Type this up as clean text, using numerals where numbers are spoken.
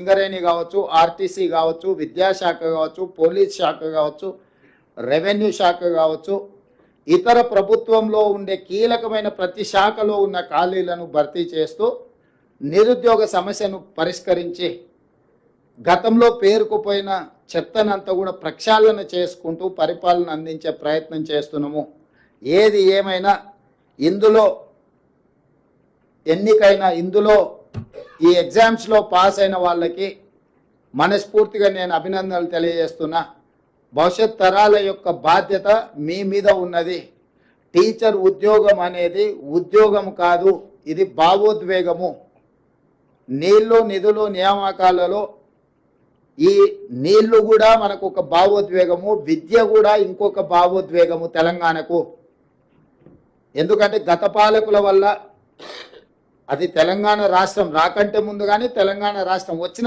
సింగరేణి కావచ్చు, ఆర్టీసీ కావచ్చు, విద్యాశాఖ కావచ్చు, పోలీస్ శాఖ కావచ్చు, రెవెన్యూ శాఖ కావచ్చు, ఇతర ప్రభుత్వంలో ఉండే కీలకమైన ప్రతి శాఖలో ఉన్న ఖాళీలను భర్తీ చేస్తూ నిరుద్యోగ సమస్యను పరిష్కరించి గతంలో పేరుకుపోయిన చెత్తనంతా కూడా ప్రక్షాళన చేసుకుంటూ పరిపాలన అందించే ప్రయత్నం చేస్తున్నాము. ఏది ఏమైనా ఇందులో ఈ ఎగ్జామ్స్లో పాస్ అయిన వాళ్ళకి మనస్ఫూర్తిగా నేను అభినందనలు తెలియజేస్తున్నా. భవిష్యత్ తరాల యొక్క బాధ్యత మీ మీద ఉన్నది. టీచర్ ఉద్యోగం అనేది ఉద్యోగం కాదు, ఇది భావోద్వేగము. నీళ్లు నిధులు నియామకాలలో ఈ నీళ్లు కూడా మనకు ఒక భావోద్వేగము, విద్య కూడా ఇంకొక భావోద్వేగము తెలంగాణకు. ఎందుకంటే గత పాలకుల వల్ల అది తెలంగాణ రాష్ట్రం రాకంటే ముందు కానీ తెలంగాణ రాష్ట్రం వచ్చిన